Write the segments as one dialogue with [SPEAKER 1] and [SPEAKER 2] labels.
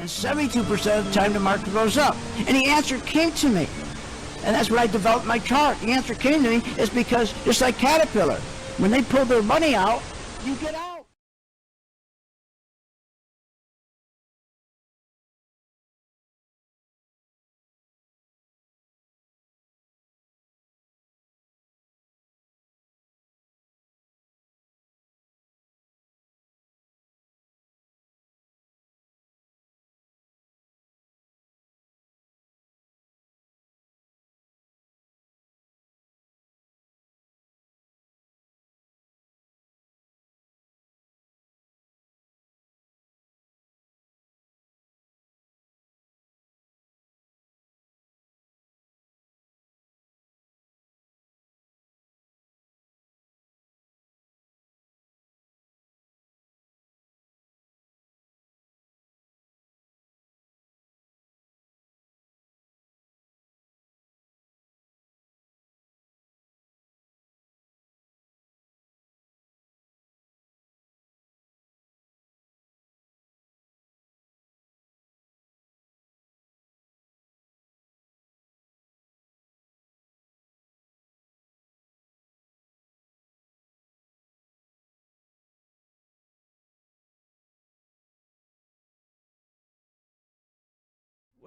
[SPEAKER 1] And 72% of the time the market goes up. And the answer came to me. And that's when I developed my chart. The answer came to me is because, just like Caterpillar, when they pull their money out, you get out.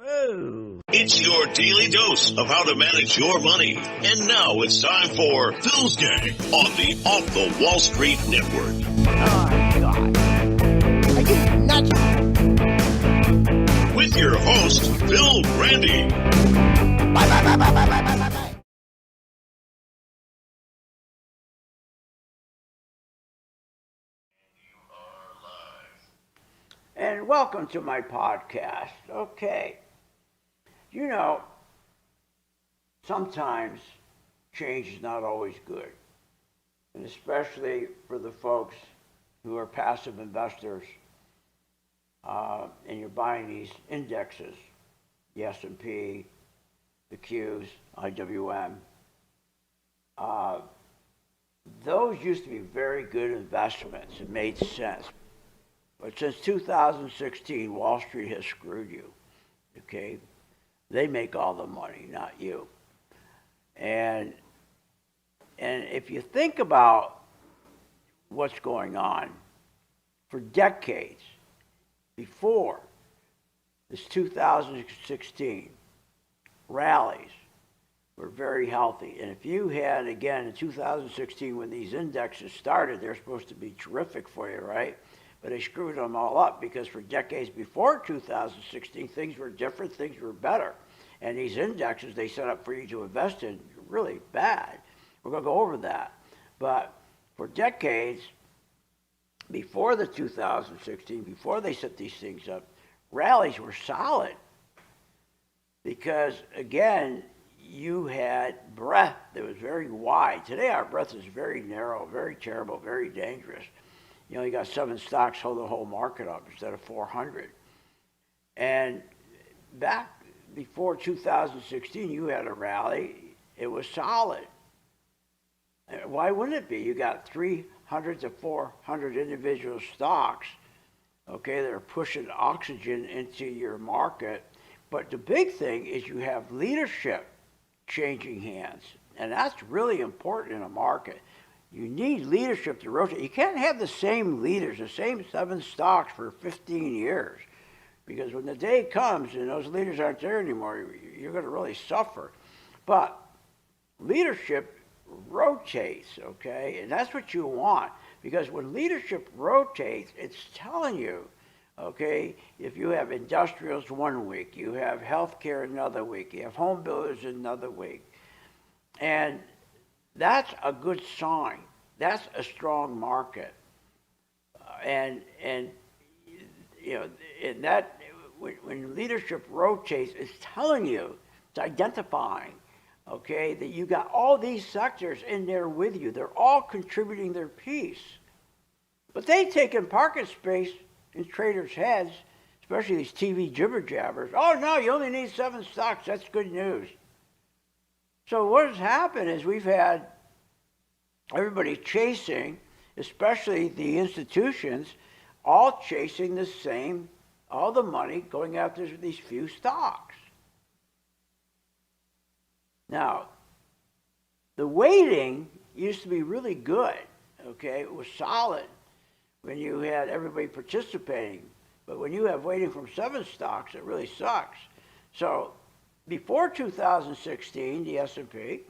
[SPEAKER 2] Whoa. It's your daily dose of how to manage your money. And now it's time for Phil's Gang on the Off the Wall Street Network.
[SPEAKER 1] Oh, God. I get nuts.
[SPEAKER 2] With your host, Phil Grande.
[SPEAKER 1] Bye. And welcome to my podcast. Okay. You know, sometimes change is not always good. And especially for the folks who are passive investors, and you're buying these indexes, the S&P, the Qs, IWM. Those used to be very good investments. It made sense. But since 2016, Wall Street has screwed you, okay? They make all the money, not you. And if you think about what's going on, for decades before this 2016, rallies were very healthy. And if you had, again, in 2016, when these indexes started, they're supposed to be terrific for you, right? But they screwed them all up because for decades before 2016, things were different, things were better. And these indexes they set up for you to invest in really bad. We're going to go over that. But for decades before the 2016, before they set these things up, rallies were solid. Because, again, you had breadth that was very wide. Today our breadth is very narrow, very terrible, very dangerous. You know, you got 7 stocks hold the whole market up instead of 400. And back before 2016, you had a rally. It was solid. Why wouldn't it be? You got 300 to 400 individual stocks, okay, that are pushing oxygen into your market. But the big thing is you have leadership changing hands. And that's really important in a market. You need leadership to rotate. You can't have the same leaders, the same 7 stocks for 15 years. Because when the day comes and those leaders aren't there anymore, you're going to really suffer. But leadership rotates, okay? And that's what you want. Because when leadership rotates, it's telling you, okay, if you have industrials one week, you have healthcare another week, you have home builders another week. And that's a good sign. That's a strong market. And you know, in that, when leadership rotates, it's telling you, it's identifying, okay, that you got all these sectors in there with you. They're all contributing their piece. But they take in market space in traders' heads, especially these TV jibber jabbers. Oh no, you only need 7 stocks. That's good news. So what has happened is we've had everybody chasing, especially the institutions, all chasing the same all the money going after these few stocks. Now, the weighting used to be really good, okay? It was solid when you had everybody participating. But when you have weighting from 7 stocks, it really sucks. So before 2016, the S&P,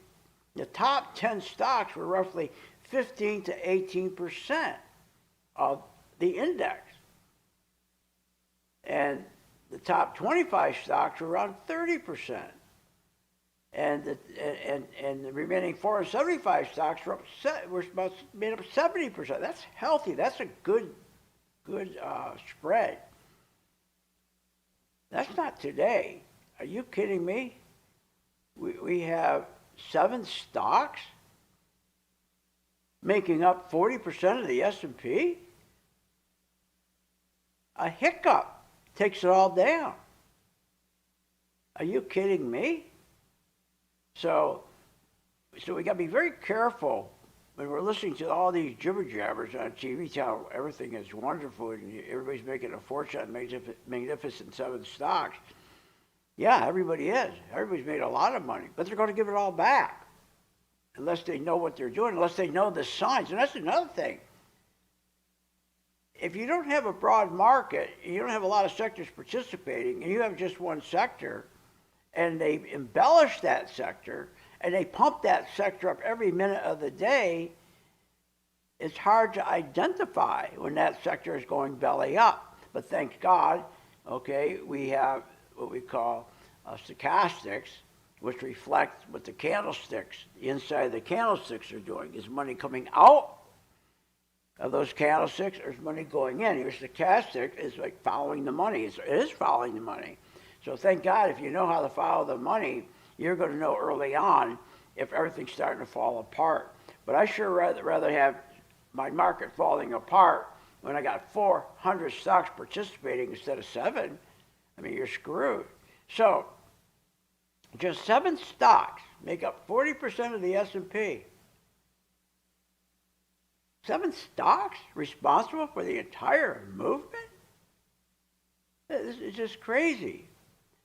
[SPEAKER 1] the top 10 stocks were roughly 15 to 18% of the index. And the top 25 stocks were around 30%. And the remaining 475 stocks were made up 70%. That's healthy. That's a good spread. That's not today. Are you kidding me? We have 7 stocks making up 40% of the S&P? A hiccup takes it all down. Are you kidding me? So we got to be very careful when we're listening to all these jibber jabbers on TV telling everything is wonderful and everybody's making a fortune on magnificent 7 stocks. Yeah, everybody is. Everybody's made a lot of money, but they're going to give it all back unless they know what they're doing, unless they know the signs. And that's another thing. If you don't have a broad market, and you don't have a lot of sectors participating, and you have just one sector, and they embellish that sector, and they pump that sector up every minute of the day, it's hard to identify when that sector is going belly up. But thank God, okay, we have what we call stochastics, which reflect what the candlesticks, the inside of the candlesticks are doing. Is money coming out of those candlesticks, or is money going in? Your stochastic is like following the money. It is following the money. So thank God, if you know how to follow the money, you're going to know early on if everything's starting to fall apart. But I sure rather have my market falling apart when I got 400 stocks participating instead of 7. I mean, you're screwed. So just 7 stocks make up 40% of the S&P. 7 stocks responsible for the entire movement? It's just crazy.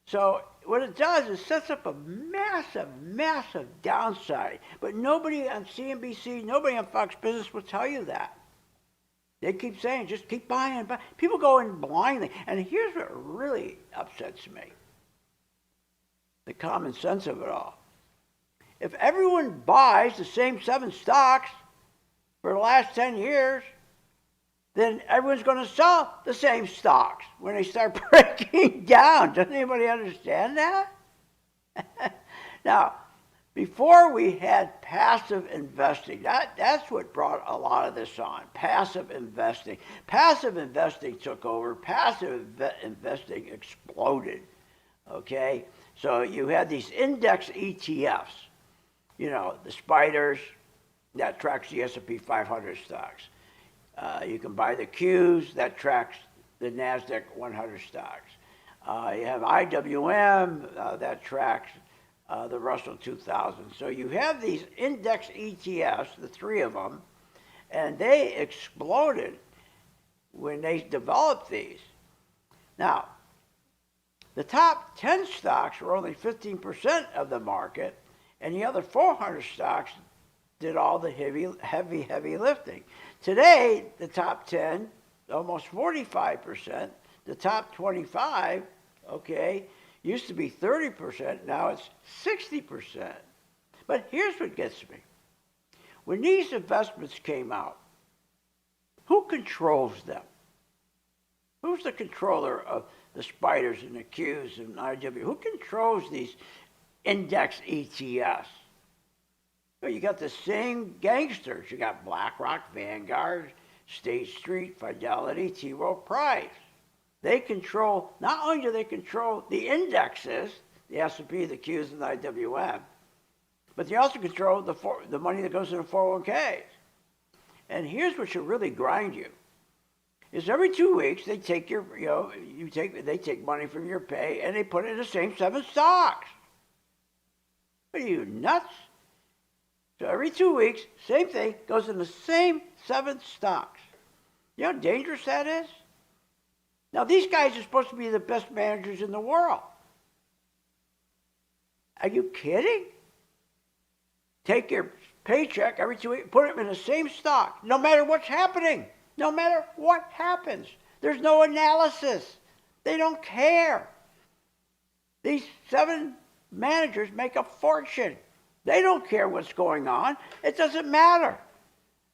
[SPEAKER 1] So what it does is sets up a massive downside. But nobody on CNBC, nobody on Fox Business will tell you that. They keep saying, just keep buying and buying. People go in blindly. And here's what really upsets me. The common sense of it all. If everyone buys the same 7 stocks for the last 10 years, then everyone's going to sell the same stocks when they start breaking down. Doesn't anybody understand that? Now, before we had passive investing, that's what brought a lot of this on, passive investing. Passive investing took over. Passive investing exploded, okay? So you had these index ETFs, you know, the spiders, that tracks the S&P 500 stocks. You can buy the Qs, that tracks the NASDAQ 100 stocks. You have IWM, that tracks the Russell 2000. So you have these index ETFs, the 3 of them, and they exploded when they developed these. Now, the top 10 stocks were only 15% of the market, and the other 400 stocks did all the heavy lifting. Today, the top 10, almost 45%. The top 25, okay, used to be 30%. Now it's 60%. But here's what gets me. When these investments came out, who controls them? Who's the controller of the spiders and the Qs and IW? Who controls these index ETFs? Well, you got the same gangsters. You got BlackRock, Vanguard, State Street, Fidelity, T. Rowe Price. They control, not only do they control the indexes, the S&P, the Qs, and the IWM, but they also control the money that goes into 401ks. And here's what should really grind you. Is every 2 weeks they take your, they take money from your pay and they put it in the same 7 stocks. Are you nuts? So every 2 weeks, same thing, goes in the same 7 stocks. You know how dangerous that is? Now, these guys are supposed to be the best managers in the world. Are you kidding? Take your paycheck every 2 weeks, put it in the same stock, no matter what's happening, no matter what happens. There's no analysis. They don't care. These 7 managers make a fortune. They don't care what's going on. It doesn't matter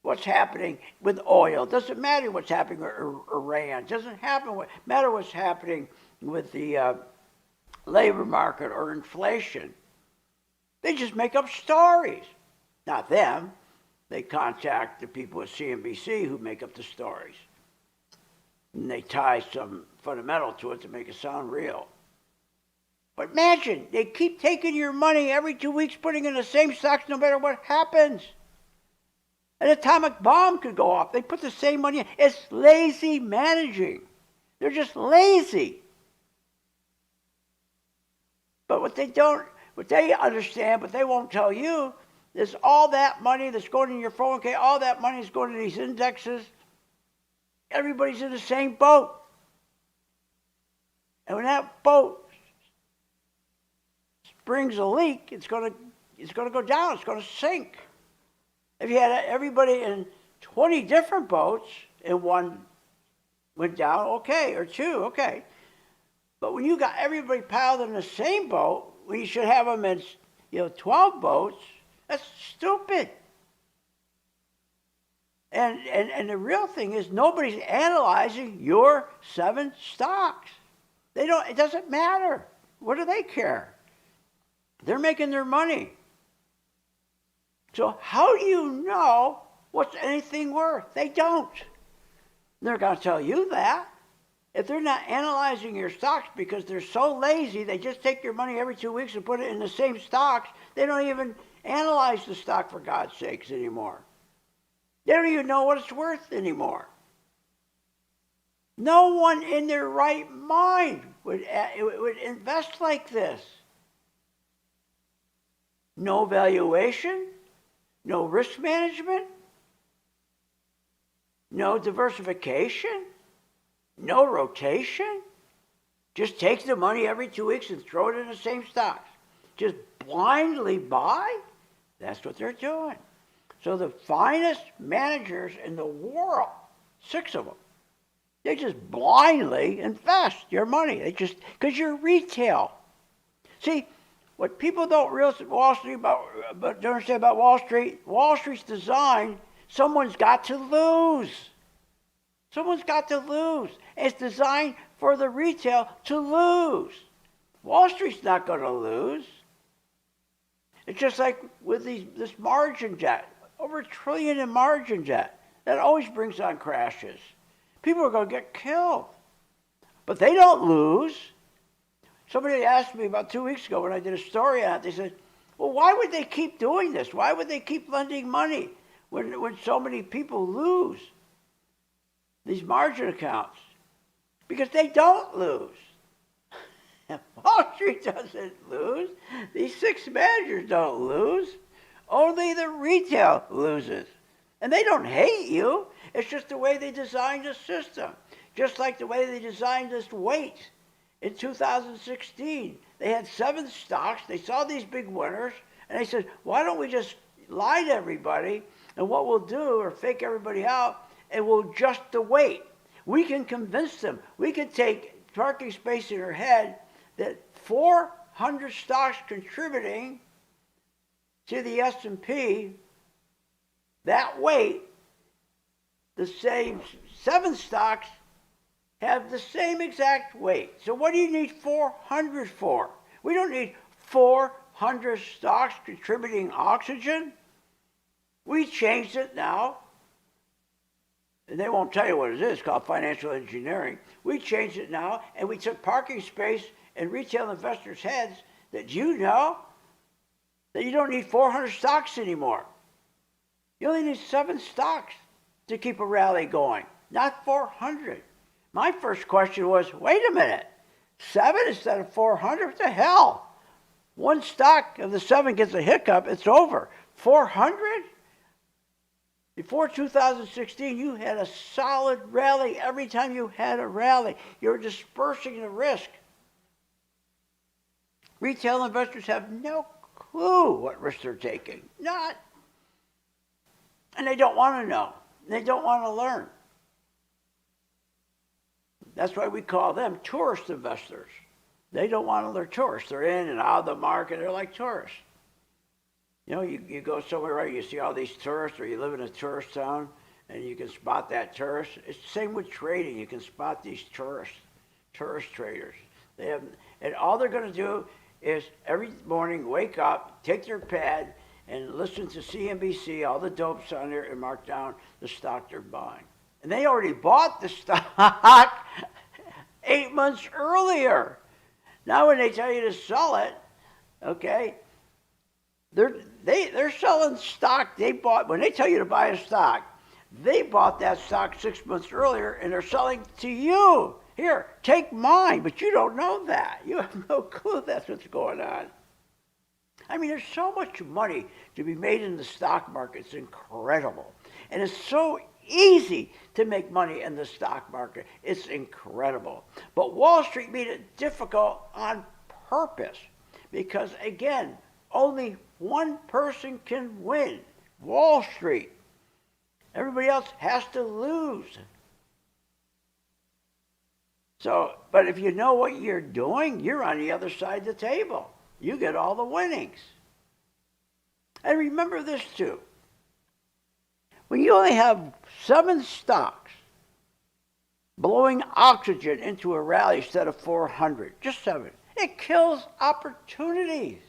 [SPEAKER 1] what's happening with oil. It doesn't matter what's happening with Iran. It doesn't matter what's happening with the labor market or inflation. They just make up stories. Not them. They contact the people at CNBC who make up the stories. And they tie some fundamental to it to make it sound real. But imagine, they keep taking your money every 2 weeks, putting in the same stocks no matter what happens. An atomic bomb could go off. They put the same money in. It's lazy managing. They're just lazy. But what they understand, but they won't tell you, is all that money that's going in your 401k, all that money is going to these indexes. Everybody's in the same boat. And when that boat springs a leak, it's going to go down. It's going to sink. If you had everybody in 20 different boats and one went down, okay, or 2, okay. But when you got everybody piled in the same boat, when you should have them in 12 boats, that's stupid. And the real thing is nobody's analyzing your 7 stocks. It doesn't matter. What do they care? They're making their money. So how do you know what's anything worth? They don't. They're going to tell you that. If they're not analyzing your stocks because they're so lazy, they just take your money every 2 weeks and put it in the same stocks. They don't even analyze the stock, for God's sakes, anymore. They don't even know what it's worth anymore. No one in their right mind would invest like this. No valuation, no risk management, no diversification, no rotation. Just take the money every 2 weeks and throw it in the same stocks. Just blindly buy? That's what they're doing. So the finest managers in the world, 6 of them, they just blindly invest your money. Because you're retail. See, what people don't realize Wall Street don't understand about Wall Street's designed, someone's got to lose. Someone's got to lose. It's designed for the retail to lose. Wall Street's not going to lose. It's just like with this margin debt, over $1 trillion in margin debt. That always brings on crashes. People are going to get killed. But they don't lose. Somebody asked me about 2 weeks ago when I did a story on it, they said, well, why would they keep doing this? Why would they keep lending money when so many people lose these margin accounts? Because they don't lose. Wall Street doesn't lose. These 6 managers don't lose. Only the retail loses. And they don't hate you. It's just the way they designed the system. Just like the way they designed this weight. In 2016, they had 7 stocks. They saw these big winners. And they said, why don't we just lie to everybody? And what we'll do, or fake everybody out, and we'll adjust the weight. We can convince them. We can take parking space in their head that 400 stocks contributing to the S&P, that weight, the same 7 stocks have the same exact weight. So what do you need 400 for? We don't need 400 stocks contributing oxygen. We changed it now. And they won't tell you what it is. It's called financial engineering. We changed it now, and we took parking space in retail investors' heads that you know that you don't need 400 stocks anymore. You only need 7 stocks to keep a rally going, not 400. My first question was, wait a minute, 7 instead of 400? What the hell? One stock of the 7 gets a hiccup, it's over. 400? Before 2016, you had a solid rally. Every time you had a rally, you were dispersing the risk. Retail investors have no clue what risk they're taking. Not. And they don't want to know. They don't want to learn. That's why we call them tourist investors. They don't want to learn tourists. They're in and out of the market. They're like tourists. You know, you go somewhere, right, you see all these tourists, or you live in a tourist town, and you can spot that tourist. It's the same with trading. You can spot these tourist traders. And all they're going to do is every morning wake up, take their pad, and listen to CNBC, all the dopes on there, and mark down the stock they're buying. And they already bought the stock 8 months earlier. Now when they tell you to sell it, okay, they're selling stock they bought. When they tell you to buy a stock, they bought that stock 6 months earlier, and they're selling to you. Here, take mine, but you don't know that. You have no clue that's what's going on. I mean, there's so much money to be made in the stock market. It's incredible. And it's so easy to make money in the stock market. It's incredible. But Wall Street made it difficult on purpose because, again, only one person can win. Wall Street. Everybody else has to lose. So, but if you know what you're doing, you're on the other side of the table. You get all the winnings. And remember this too. When you only have 7 stocks blowing oxygen into a rally instead of 400, just 7, it kills opportunities.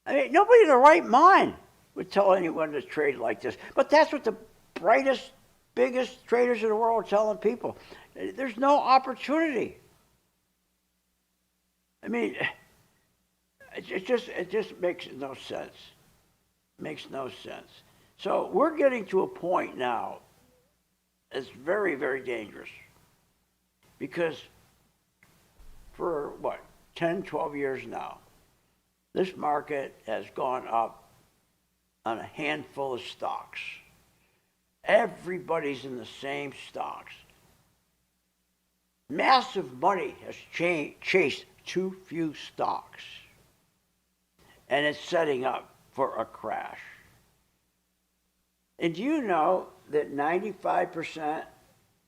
[SPEAKER 1] I mean, nobody in their right mind would tell anyone to trade like this. But that's what the brightest, biggest traders in the world are telling people. There's no opportunity. I mean, it just makes no sense. Makes no sense. So we're getting to a point now that's very, very dangerous. Because for, 10, 12 years now, this market has gone up on a handful of stocks. Everybody's in the same stocks. Massive money has chased too few stocks. And it's setting up for a crash. And do you know that 95%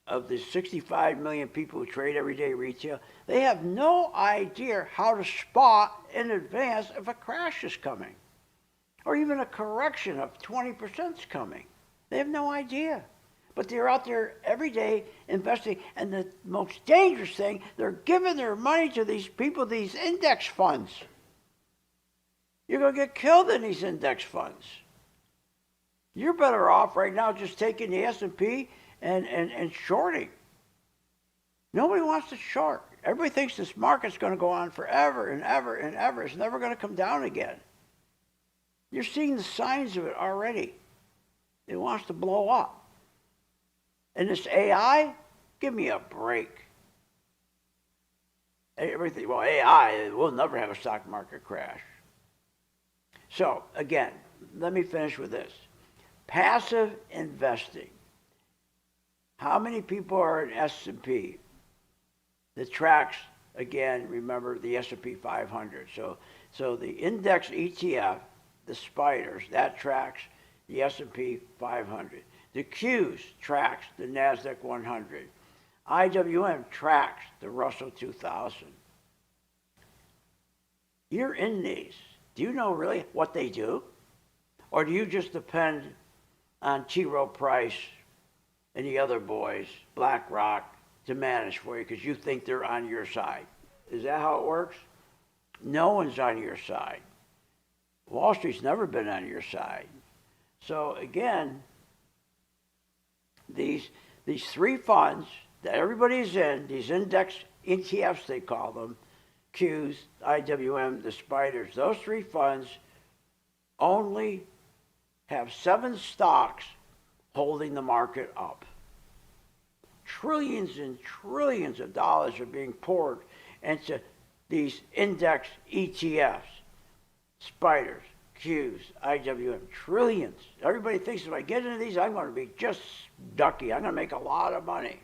[SPEAKER 1] of the 65 million people who trade everyday retail, they have no idea how to spot in advance if a crash is coming, or even a correction of 20% is coming. They have no idea. But they're out there every day investing, and the most dangerous thing, they're giving their money to these people, these index funds. You're going to get killed in these index funds. You're better off right now just taking the S&P and shorting. Nobody wants to short. Everybody thinks this market's going to go on forever and ever and ever. It's never going to come down again. You're seeing the signs of it already. It wants to blow up. And this AI, give me a break. Everything, well, AI, we'll never have a stock market crash. So, again, let me finish with this. Passive investing. How many people are in S&P that tracks, again, remember the S&P 500. So the index ETF, the spiders, that tracks the S&P 500. The Qs tracks the NASDAQ 100. IWM tracks the Russell 2000. You're in these. Do you know really what they do? Or do you just depend on T. Rowe Price and the other boys, BlackRock, to manage for you because you think they're on your side? Is that how it works? No one's on your side. Wall Street's never been on your side. So again, these 3 funds that everybody's in, these index ETFs they call them, Qs, IWM, the spiders, those 3 funds only have 7 stocks holding the market up. Trillions and trillions of dollars are being poured into these index ETFs, spiders, Qs, IWM, trillions. Everybody thinks if I get into these, I'm going to be just ducky. I'm going to make a lot of money.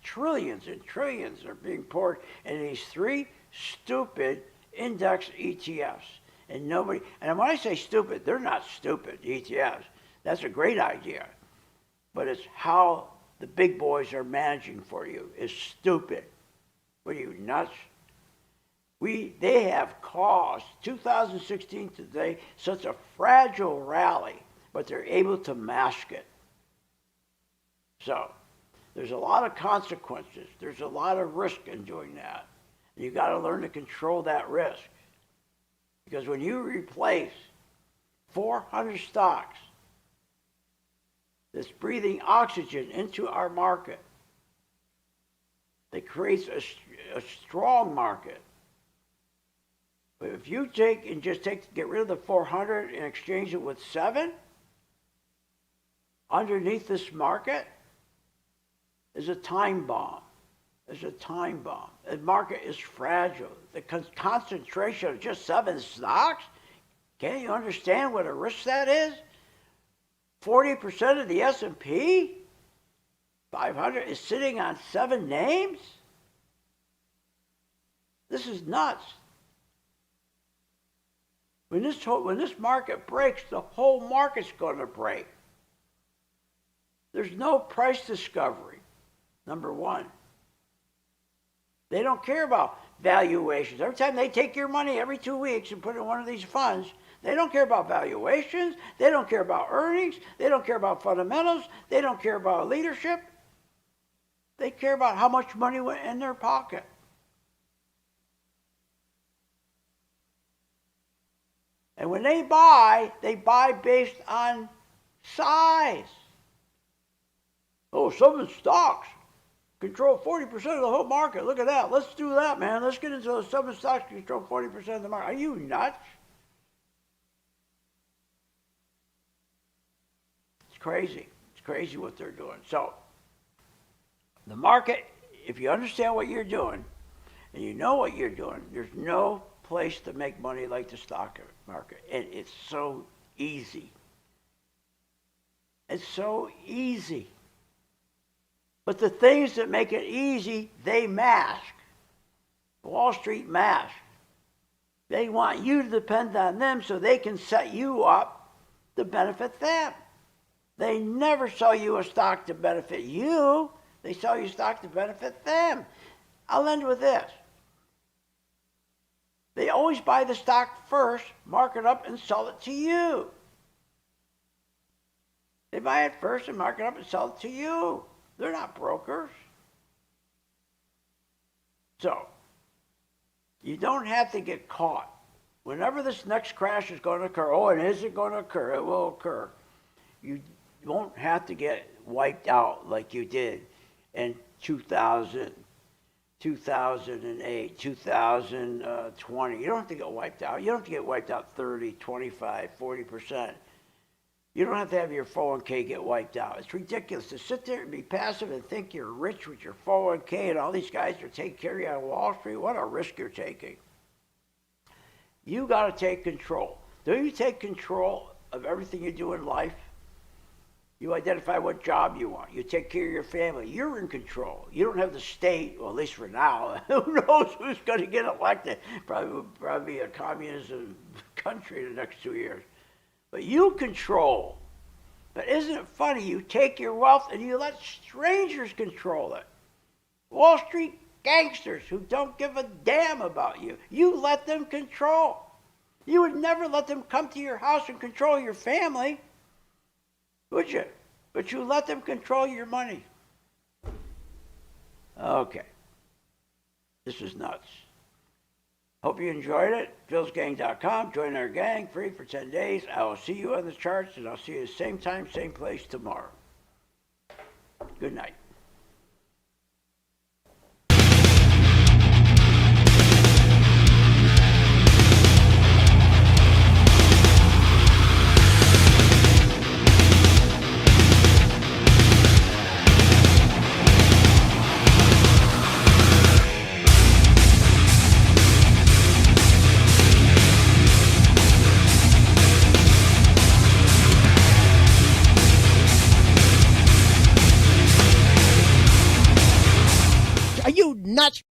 [SPEAKER 1] Trillions and trillions are being poured into these three stupid index ETFs. And nobody, and when I say stupid, they're not stupid, ETFs. That's a great idea. But it's how the big boys are managing for you is stupid. What are you, nuts? They have caused 2016 today such a fragile rally, but they're able to mask it. So there's a lot of consequences. There's a lot of risk in doing that. And you got to learn to control that risk. Because when you replace 400 stocks that's breathing oxygen into our market, that creates a strong market. But if you get rid of the 400 and exchange it with 7, underneath this market is a time bomb. There's a time bomb. The market is fragile. The concentration of just 7 stocks, can't you understand what a risk that is? 40% of the S&P 500 is sitting on 7 names? This is nuts. When this market breaks, the whole market's going to break. There's no price discovery, number one. They don't care about valuations. Every time they take your money every 2 weeks and put it in one of these funds, they don't care about valuations. They don't care about earnings. They don't care about fundamentals. They don't care about leadership. They care about how much money went in their pocket. And when they buy based on size. Oh, 7 stocks control 40% of the whole market. Look at that. Let's do that, man. Let's get into those 7 stocks that control 40% of the market. Are you nuts? It's crazy. It's crazy what they're doing. So, the market, if you understand what you're doing, and you know what you're doing, there's no place to make money like the stock market. And it's so easy. It's so easy. But the things that make it easy, they mask. Wall Street mask. They want you to depend on them so they can set you up to benefit them. They never sell you a stock to benefit you. They sell you stock to benefit them. I'll end with this. They always buy the stock first, mark it up, and sell it to you. They buy it first and mark it up and sell it to you. They're not brokers. So, you don't have to get caught. Whenever this next crash is going to occur, and is it going to occur? It will occur. You won't have to get wiped out like you did in 2000, 2008, 2020. You don't have to get wiped out. You don't have to get wiped out 30, 25, 40%. You don't have to have your 401k get wiped out. It's ridiculous to sit there and be passive and think you're rich with your 401k and all these guys are taking care of you on Wall Street. What a risk you're taking. You got to take control. Don't you take control of everything you do in life? You identify what job you want. You take care of your family. You're in control. You don't have the state, well, at least for now. Who knows who's going to get elected? Probably be a communism country in the next 2 years. But you control. But isn't it funny? You take your wealth and you let strangers control it. Wall Street gangsters who don't give a damn about you. You let them control. You would never let them come to your house and control your family. Would you? But you let them control your money. Okay. This is nuts. Hope you enjoyed it. PhilsGang.com. Join our gang free for 10 days. I will see you on the charts, and I'll see you same time, same place tomorrow. Good night.
[SPEAKER 3] nuts.